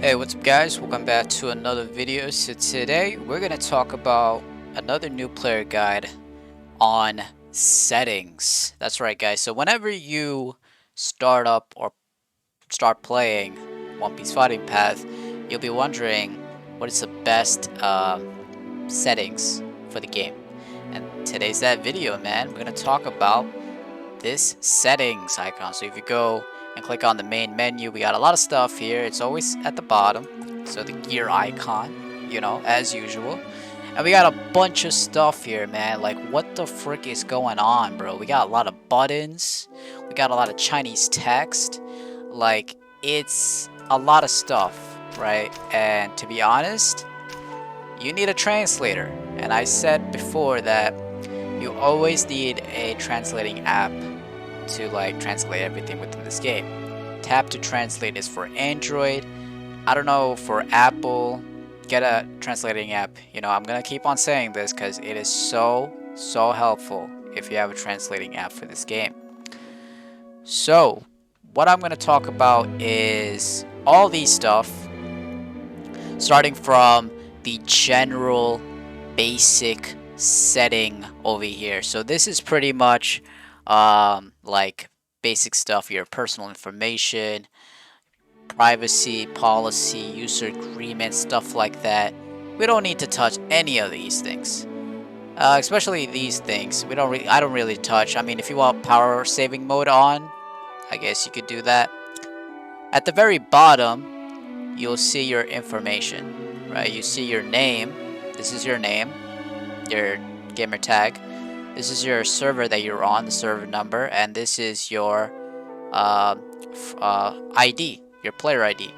Hey, what's up guys? Welcome back to another video. So today we're going to talk about another new player guide on settings. That's right guys. So whenever you start up or start playing One Piece Fighting Path, you'll be wondering what is the best settings for the game. And today's that video, man. We're going to talk about this settings icon. So if you go and click on the main menu, we got a lot of stuff here. It's always at the bottom. So the gear icon, you know, as usual. And we got a bunch of stuff here, man. Like, what the frick is going on, bro? We got a lot of buttons. We got a lot of Chinese text. Like, it's a lot of stuff, right? And to be honest, you need a translator. And I said before that you always need a translating app to like translate everything within this game. Tap to translate is for Android. I don't know for Apple. Get a translating app. You know, I'm gonna keep on saying this because it is so helpful if you have a translating app for this game. So, what I'm gonna talk about is all these stuff, starting from the general basic setting over here. So this is pretty much like basic stuff, your personal information, privacy policy, user agreement, stuff like that. We don't need to touch any of these things. Especially these things. I don't really touch. I mean, if you want power saving mode on, I guess you could do that. At the very bottom, you'll see your information, right? You see your name. This is your name, your gamer tag. This is your server that you're on, the server number, and this is your ID, your player ID.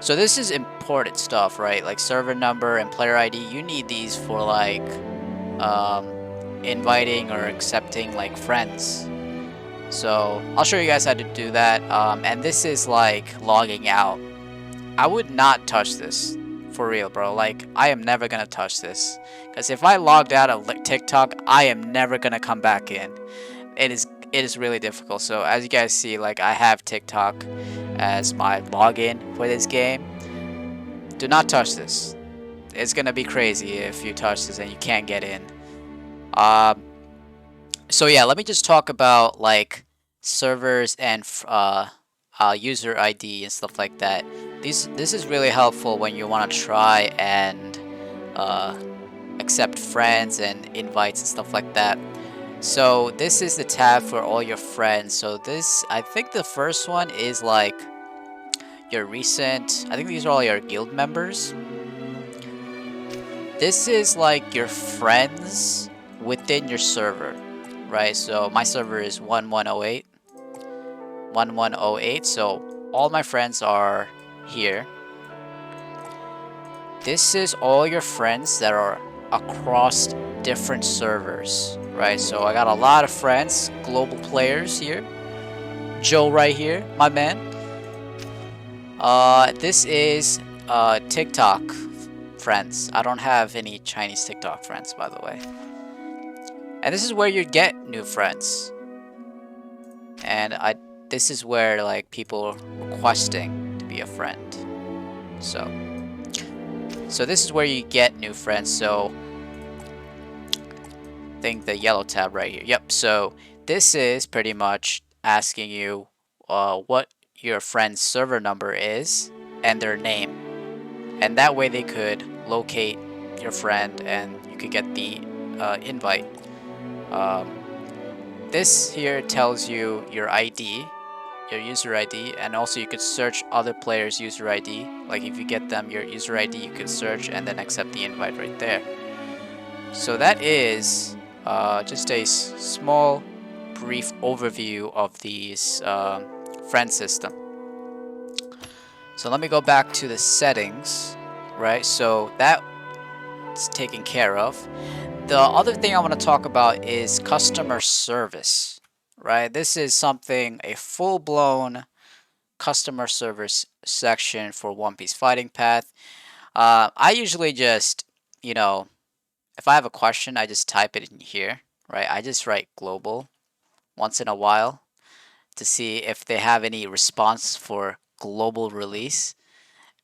So this is important stuff, right? Like server number and player ID. You need these for like inviting or accepting like friends. So I'll show you guys how to do that. And this is like logging out. I would not touch this. For real, bro. Like, I am never gonna touch this. Because if I logged out of TikTok, I am never gonna come back in. It is really difficult. So as you guys see, like, I have TikTok as my login for this game. Do not touch this. It's gonna be crazy if you touch this and you can't get in. So yeah, let me just talk about like servers and user ID and stuff like that. This is really helpful when you want to try and accept friends and invites and stuff like that. So this is the tab for all your friends. So this, I think the first one is like your recent, I think these are all your guild members. This is like your friends within your server, right? So my server is 1108. 1108, so all my friends are here. This is all your friends that are across different servers, right? So I got a lot of friends, global players here. Joe right here, my man. This is TikTok friends. I don't have any Chinese TikTok friends, by the way. And this is where you get new friends. And this is where like people are requesting to be a friend. So this is where you get new friends. So I think the yellow tab right here. Yep. So this is pretty much asking you what your friend's server number is and their name, and that way they could locate your friend and you could get the invite. This here tells you your ID, your user ID, and also you could search other players' user ID. Like if you get them your user ID, you could search and then accept the invite right there. So that is just a small, brief overview of these friend system. So let me go back to the settings, right? So that's taken care of. The other thing I want to talk about is customer service, right? This is something, a full-blown customer service section for One Piece Fighting Path. I usually just, you know, if I have a question, I just type it in here, right? I just write global once in a while to see if they have any response for global release.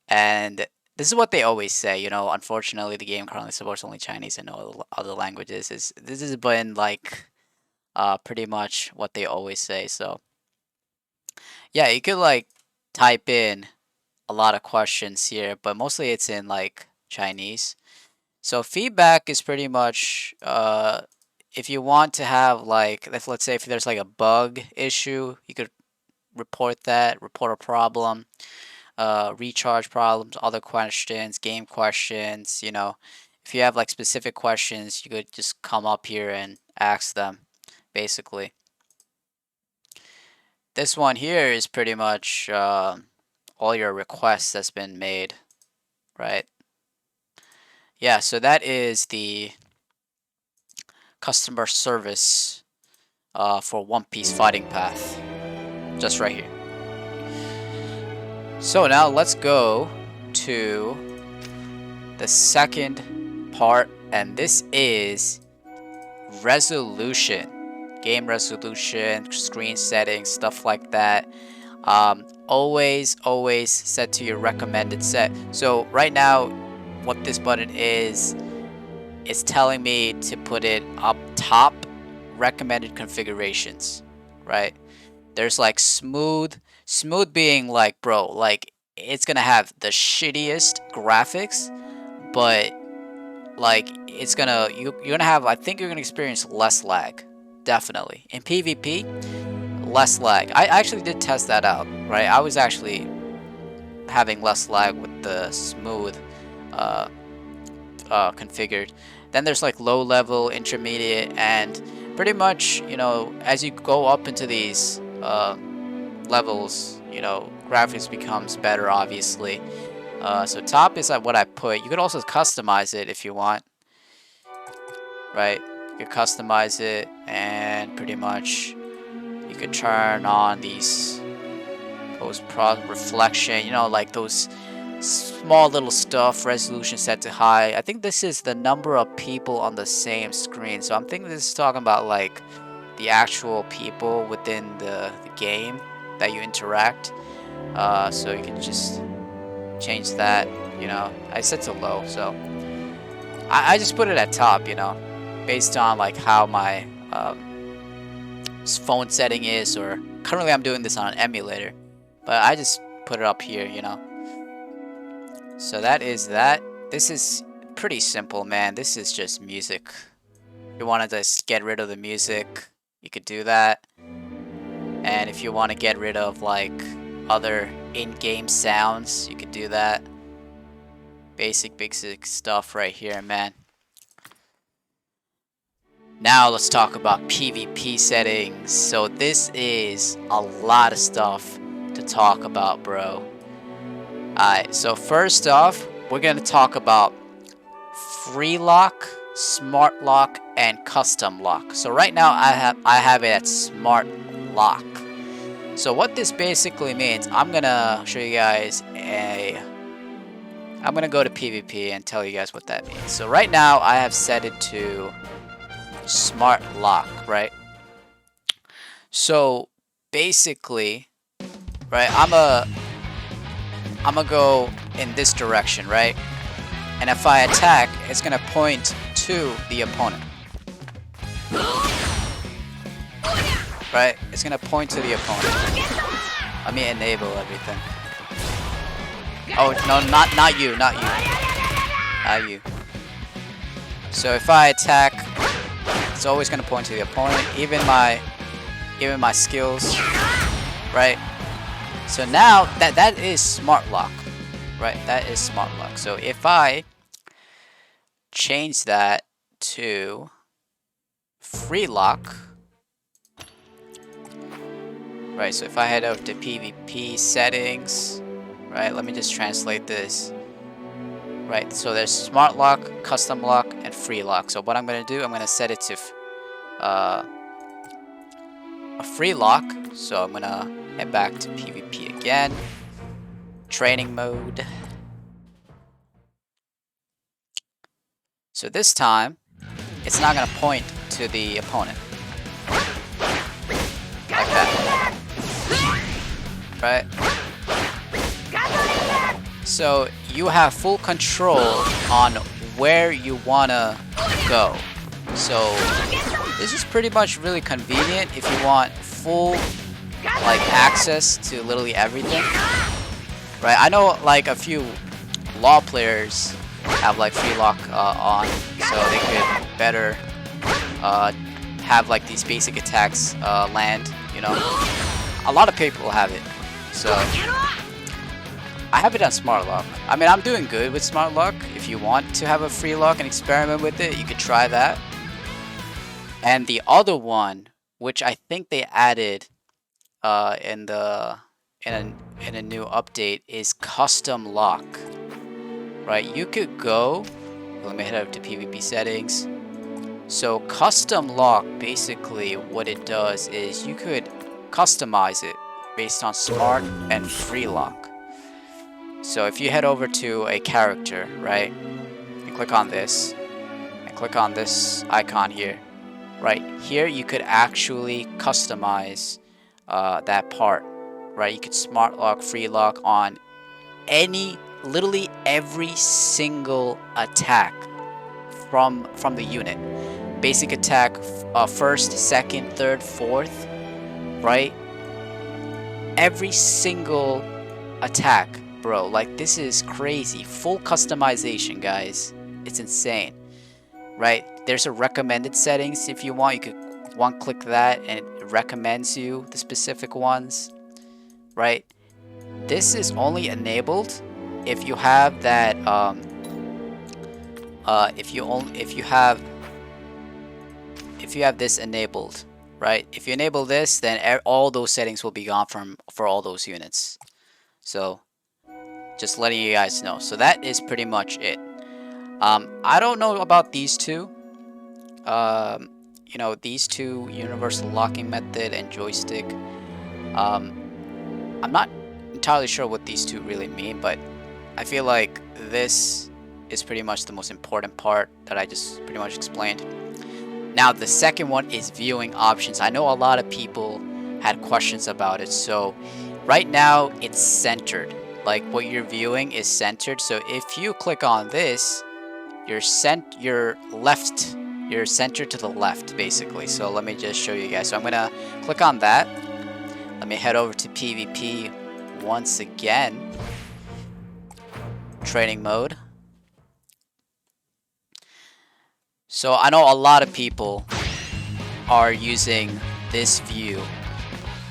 And this is what they always say, you know, unfortunately the game currently supports only Chinese and no other languages. This has been like pretty much what they always say. So yeah, you could like type in a lot of questions here, but mostly it's in like Chinese. So feedback is pretty much if you want to have like let's say if there's like a bug issue, you could report that, report a problem, recharge problems, other questions, game questions, you know. If you have like specific questions, you could just come up here and ask them, basically. This one here is pretty much all your requests that's been made, right? Yeah, so that is the customer service for One Piece Fighting Path, just right here. So now let's go to the second part, and this is resolution, game resolution, screen settings, stuff like that. Always set to your recommended set. So right now, what this button is telling me to put it up top, recommended configurations, right? There's like smooth being like, bro, like it's gonna have the shittiest graphics, but like it's gonna you're gonna have, I think you're gonna experience less lag, definitely in PvP, less lag. I actually did test that out, right? I was actually having less lag with the smooth configured. Then there's like low level, intermediate, and pretty much, you know, as you go up into these levels, you know, graphics becomes better, obviously. So top is like what I put. You could also customize it if you want, right? You could customize it, and pretty much you could turn on these post-prod reflection, you know, like those small little stuff, resolution set to high. I think this is the number of people on the same screen. So I'm thinking this is talking about like the actual people within the game that you interact. So you can just change that, you know. I set to low, so I just put it at top, you know, based on like how my phone setting is, or currently I'm doing this on an emulator, but I just put it up here, you know. So that is that. This is pretty simple, man. This is just music. If you want to just get rid of the music, you could do that. And if you want to get rid of like other in-game sounds, you could do that. Basic stuff right here, man. Now let's talk about PvP settings. So this is a lot of stuff to talk about, bro. Alright, so first off, we're gonna talk about free lock, smart lock, and custom lock. So right now I have it at smart lock. So what this basically means, I'm gonna show you guys I'm gonna go to PvP and tell you guys what that means. So right now I have set it to smart lock, right? So basically, right, I'm gonna go in this direction, right? And if I attack, it's gonna point to the opponent. Right? It's gonna point to the opponent. Let me enable everything. Oh no, not you. Not you. So if I attack, it's always gonna point to the opponent. Even my skills, right? So now that is smart lock, right? That is smart lock. So if I change that to free lock, right? So if I head over to PvP settings, right? Let me just translate this. Right, so there's smart lock, custom lock, and free lock. So what I'm gonna do, I'm gonna set it to a free lock. So I'm gonna head back to PvP again. Training mode. So this time, it's not gonna point to the opponent. Like that. Right? So you have full control on where you wanna go. So this is pretty much really convenient if you want full like access to literally everything. Right? I know like a few law players have like free lock on, so they could better have like these basic attacks land, you know. A lot of people have it, so I have it on smart lock. I mean, I'm doing good with smart lock. If you want to have a free lock and experiment with it, you could try that. And the other one, which I think they added in a new update, is custom lock. Right, you could go. Let me head over to PvP settings. So custom lock, basically what it does is you could customize it based on smart and free lock. So if you head over to a character, right, and click on this, and click on this icon here, right here, you could actually customize that part, right? You could smart lock, free lock on literally every single attack from the unit. Basic attack, first, second, third, fourth, right? Every single attack, bro. Like, this is crazy. Full customization, guys. It's insane, right? There's a recommended settings if you want. You could one-click that and it recommends you the specific ones, right? This is only enabled if you have that if you have this enabled, right? If you enable this, then all those settings will be gone for all those units. So just letting you guys know. So that is pretty much it. I don't know about these two. You know, these two, universal locking method and joystick. I'm not entirely sure what these two really mean, but I feel like this is pretty much the most important part that I just pretty much explained. Now the second one is viewing options. I know a lot of people had questions about it. So right now it's centered. Like, what you're viewing is centered. So if you click on this, you're centered to the left, basically. So let me just show you guys. So I'm gonna click on that. Let me head over to PvP once again. Training mode. So I know a lot of people are using this view,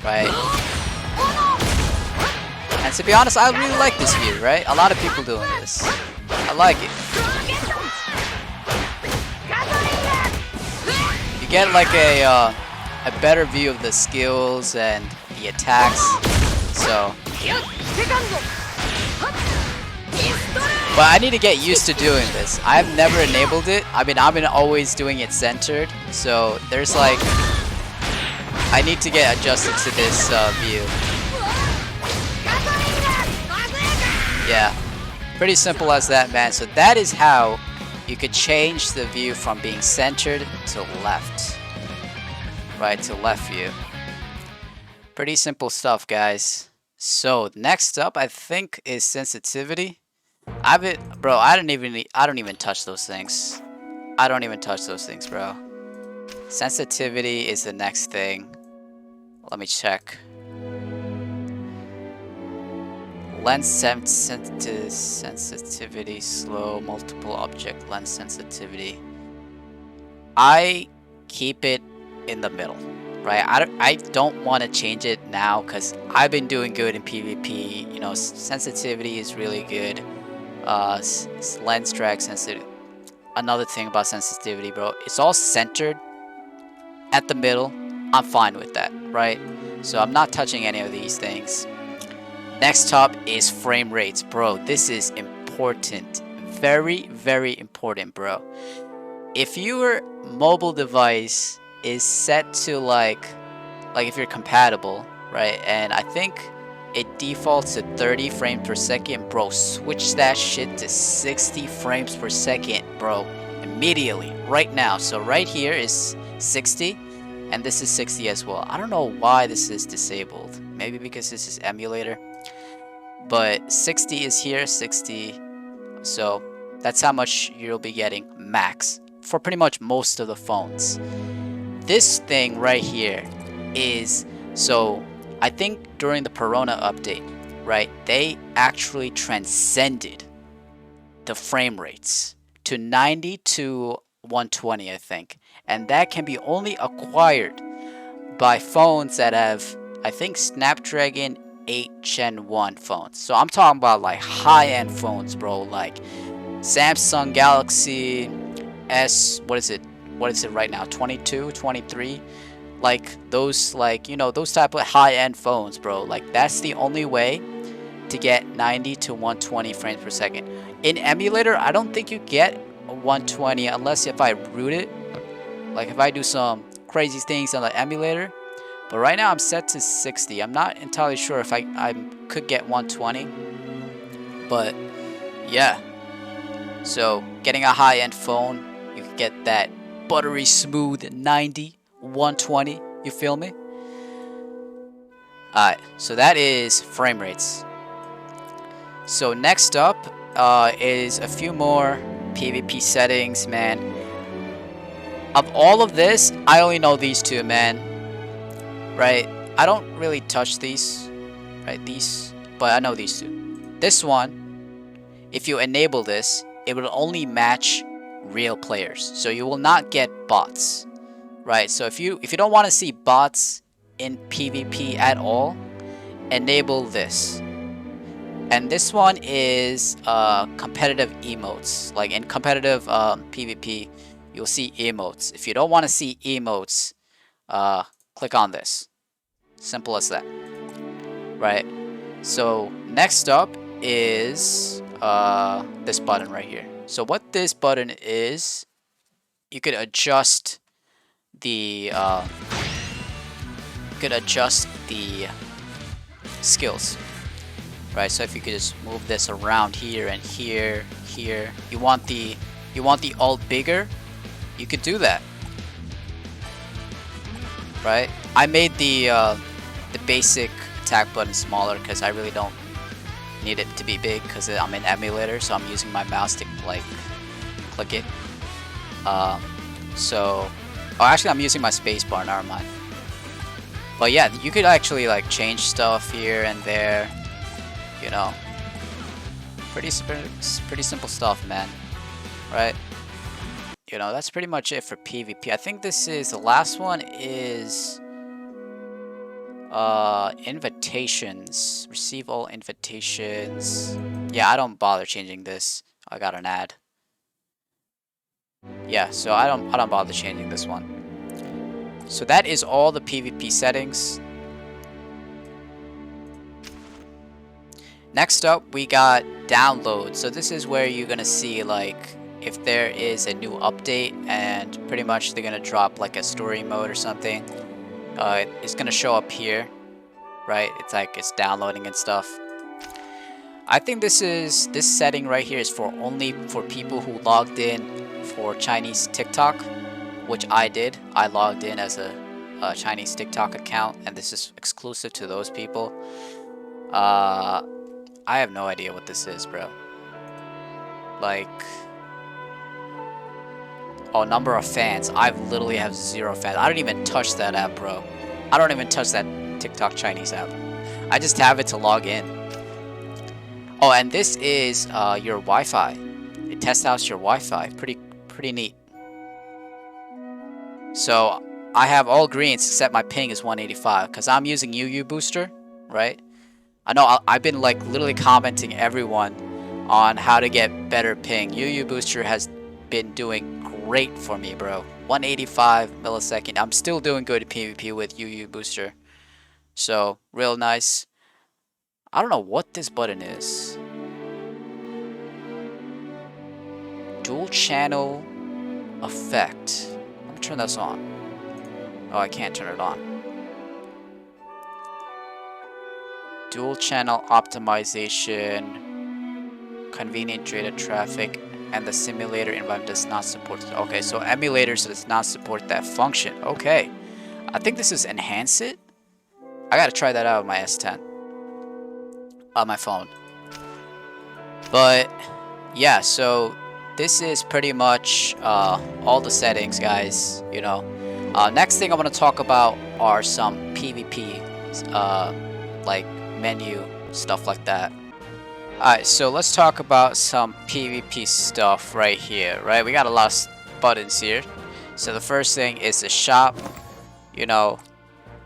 right? And to be honest, I really like this view, right? A lot of people doing this. I like it. You get like a better view of the skills and the attacks. So, but I need to get used to doing this. I've never enabled it. I mean, I've been always doing it centered. So there's like, I need to get adjusted to this view. Yeah, pretty simple as that, man. So that is how you could change the view from being centered to left. Right, to left view. Pretty simple stuff, guys. So next up, I think, is sensitivity. Bro, I don't even touch those things. I don't even touch those things, bro. Sensitivity is the next thing. Let me check. Lens sensitivity, slow, multiple object lens sensitivity. I keep it in the middle, right? I don't want to change it now because I've been doing good in PvP. You know, sensitivity is really good. Lens drag sensitivity. Another thing about sensitivity, bro, it's all centered at the middle. I'm fine with that, right? So I'm not touching any of these things. Next up is frame rates, bro. This is important. Very, very important, bro. If your mobile device is set to like if you're compatible, right? And I think it defaults to 30 frames per second, bro. Switch that shit to 60 frames per second, bro. Immediately, right now. So right here is 60, and this is 60 as well. I don't know why this is disabled. Maybe because this is emulator. but 60 is here, 60. So that's how much you'll be getting max for pretty much most of the phones. This thing right here is, so I think during the Corona update, right, they actually transcended the frame rates to 90 to 120, I think. And that can be only acquired by phones that have, I think, Snapdragon 8 Gen 1 phones. So I'm talking about like high-end phones, bro, like Samsung Galaxy S, what is it right now, 22, 23, like those, like, you know, those type of high-end phones, bro. Like that's the only way to get 90 to 120 frames per second. In Emulator, I don't think you get 120 unless if I root it, like if I do some crazy things on the Emulator. But right now I'm set to 60. I'm not entirely sure if I could get 120, but yeah. So getting a high-end phone, you can get that buttery smooth 90, 120, you feel me? Alright, so that is frame rates. So next up is a few more PvP settings, man. Of all of this, I only know these two, man. Right? I don't really touch these, right? These, but I know these two. This one, if you enable this, it will only match real players. So you will not get bots, right? So if you don't want to see bots in PvP at all, enable this. And this one is competitive emotes. Like in competitive PvP, you'll see emotes. If you don't want to see emotes, click on this. Simple as that. Right? So next up is this button right here. So what this button is, you could adjust the skills. Right, so if you could just move this around here and here, here. You want the alt bigger, you could do that. Right? I made the basic attack button smaller because I really don't need it to be big because I'm in Emulator, so I'm using my mouse to like click it. So, oh, actually I'm using my spacebar, never mind. But yeah, you could actually like change stuff here and there. You know, pretty simple stuff, man. Right? You know, that's pretty much it for PvP. I think this is the last one is invitations. Receive all invitations. Yeah, I don't bother changing this. I got an ad. Yeah, so I don't bother changing this one. So that is all the PvP settings. Next up, we got download. So this is where you're gonna see like if there is a new update and pretty much they're gonna drop like a story mode or something. It's gonna show up here, right? It's like it's downloading and stuff. I think this setting right here is for only for people who logged in for Chinese TikTok, which I did. I logged in as a Chinese TikTok account, and this is exclusive to those people. I have no idea what this is, bro. Like, oh, number of fans. I literally have 0 fans. I don't even touch that app, bro. I don't even touch that TikTok Chinese app. I just have it to log in. Oh, and this is your Wi-Fi. It tests out your Wi-Fi. Pretty neat. So I have all greens except my ping is 185 because I'm using UU Booster, right? I know I've been like literally commenting everyone on how to get better ping. UU Booster has been doing great for me, bro. 185 millisecond. I'm still doing good at PvP with UU Booster. So, real nice. I don't know what this button is. Dual channel effect. Let me turn this on. Oh, I can't turn it on. Dual channel optimization, convenient data traffic, and the simulator environment does not support it. Okay, so Emulator does not support that function. Okay, I think this is enhance it. I gotta try that out with my S10. on my phone. But yeah, so this is pretty much all the settings, guys. You know, next thing I want to talk about are some PvP, like menu stuff like that. Alright, so let's talk about some PvP stuff right here, right? We got a lot of buttons here. So the first thing is the shop. You know,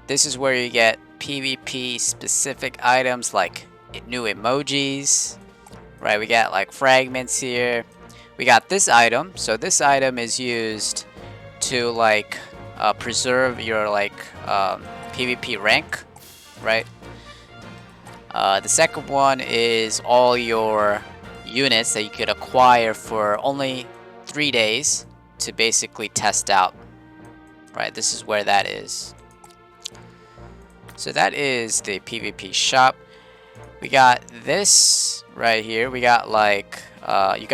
this is where you get PvP specific items like new emojis, right? We got like fragments here. We got this item. So this item is used to like preserve your like PvP rank, right? The second one is all your units that you could acquire for only 3 days to basically test out. Right, this is where that is. So that is the PvP shop. We got this right here. We got like you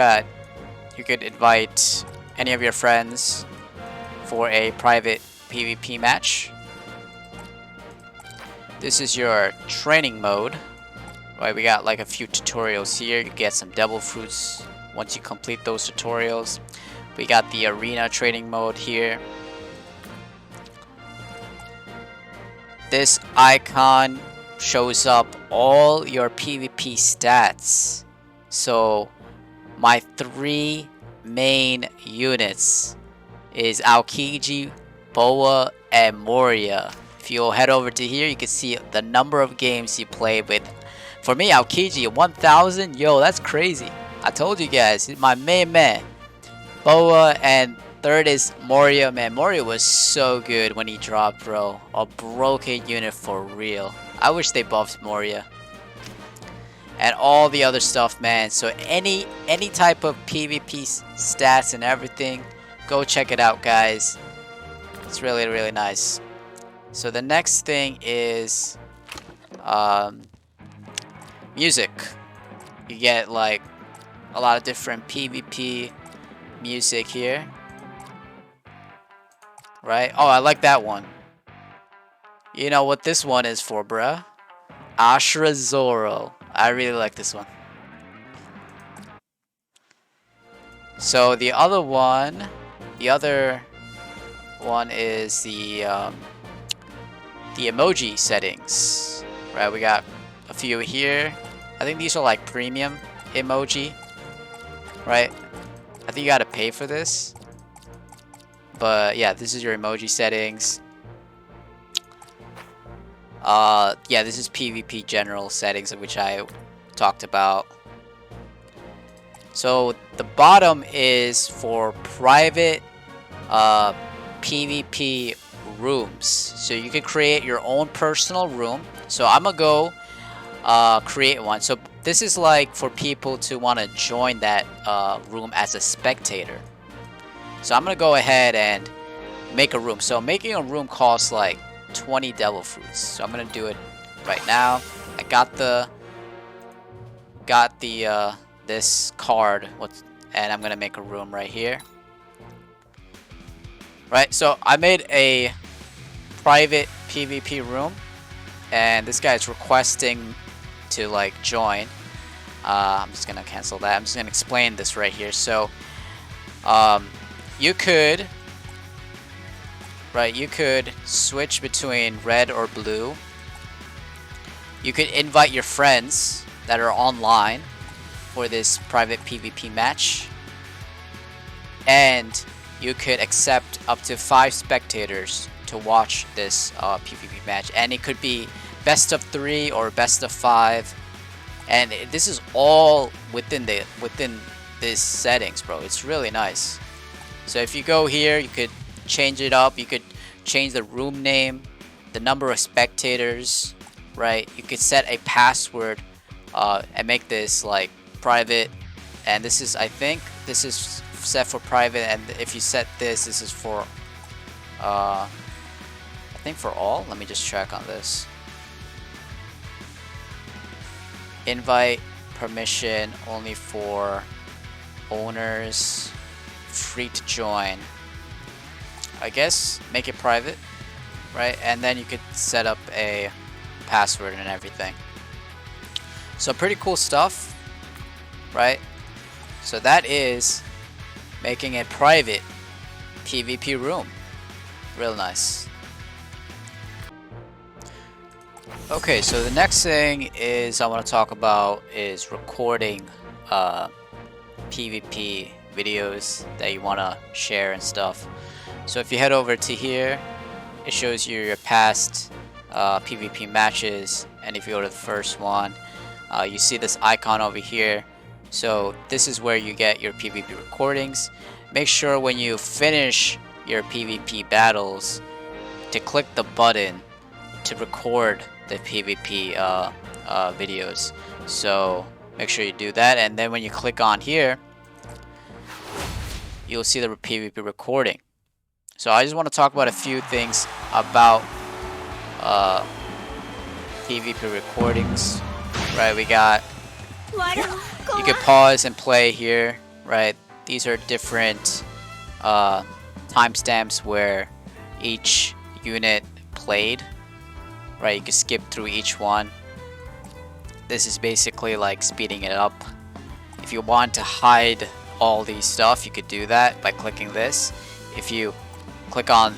could invite any of your friends for a private PvP match. This is your training mode. Right, we got like a few tutorials here. You get some devil fruits once you complete those tutorials. We got the arena training mode here. This icon shows up all your PvP stats. So my 3 main units is Aokiji, Boa, and Moria. If you'll head over to here, you can see the number of games you played with. For me, Aokiji, 1000. Yo, that's crazy. I told you guys, he's my main man. Boa, and third is Moria. Man, Moria was so good when he dropped, bro. A broken unit for real. I wish they buffed Moria. And all the other stuff, man. So any type of PvP stats and everything, go check it out, guys. It's really, really nice. So the next thing is music. You get like a lot of different PvP music here. Right? Oh, I like that one. You know what this one is for, bruh? Ashura Zoro. I really like this one. So the other one is the emoji settings. Right? We got a few here. I think these are like premium emoji. Right? I think you gotta pay for this. But yeah, this is your emoji settings. Yeah, this is PvP general settings, which I talked about. So the bottom is for private PvP rooms. So you can create your own personal room. So I'm gonna go create one. So this is like for people to want to join that room as a spectator. So I'm gonna go ahead and make a room. So making a room costs like 20 devil fruits. So I'm gonna do it right now. I got the this card, and I'm gonna make a room right here. Right, so I made a private PvP room, and this guy is requesting to like join. I'm just gonna cancel that. I'm just gonna explain this right here. So you could switch between red or blue. You could invite your friends that are online for this private PvP match, and you could accept up to 5 spectators to watch this PvP match, and it could be best of 3 or best of 5, and this is all within these settings, bro. It's really nice. So if you go here, you could change it up. You could change the room name, the number of spectators, right? You could set a password and make this like private, and this is, I think this is set for private, and if you set this is for I think for all. Let me just check on this. Invite permission only for owners, free to join. I guess make it private, right? And then you could set up a password and everything. So pretty cool stuff, right? So that is making a private PvP room. Real nice. Okay, so the next thing is I want to talk about is recording PvP videos that you want to share and stuff. So if you head over to here, it shows you your past PvP matches, and if you go to the first one, you see this icon over here. So this is where you get your PvP recordings. Make sure when you finish your PvP battles to click the button to record the PvP videos. So make sure you do that, and then when you click on here, you'll see the PvP recording. So I just want to talk about a few things about PvP recordings. Right, we got, you can pause and play here, right? These are different timestamps where each unit played, right? You can skip through each one. This is basically like speeding it up. If you want to hide all these stuff, you could do that by clicking this. If you click on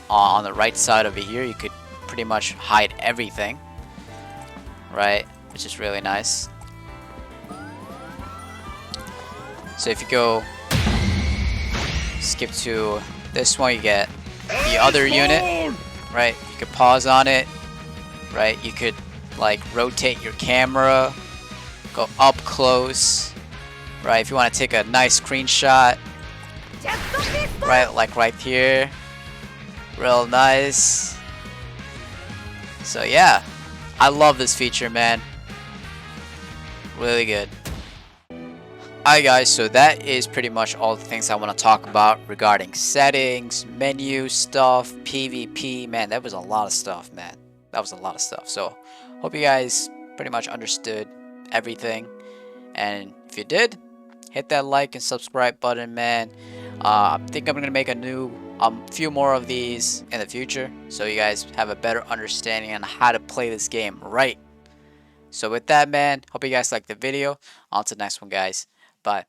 the right side over here, you could pretty much hide everything, right? Which is really nice. So if you go skip to this one, you get the other unit, right? You could pause on it, right? You could like rotate your camera, go up close, right? If you want to take a nice screenshot, right? Like right here, real nice. So yeah, I love this feature, man. Really good. Alright guys, so that is pretty much all the things I want to talk about regarding settings, menu stuff, PvP. Man, that was a lot of stuff, man. That was a lot of stuff. So hope you guys pretty much understood everything, and if you did, hit that like and subscribe button, man. I think I'm gonna make a few more of these in the future, so you guys have a better understanding on how to play this game right. So with that, man, hope you guys liked the video. On to the next one, guys. Bye.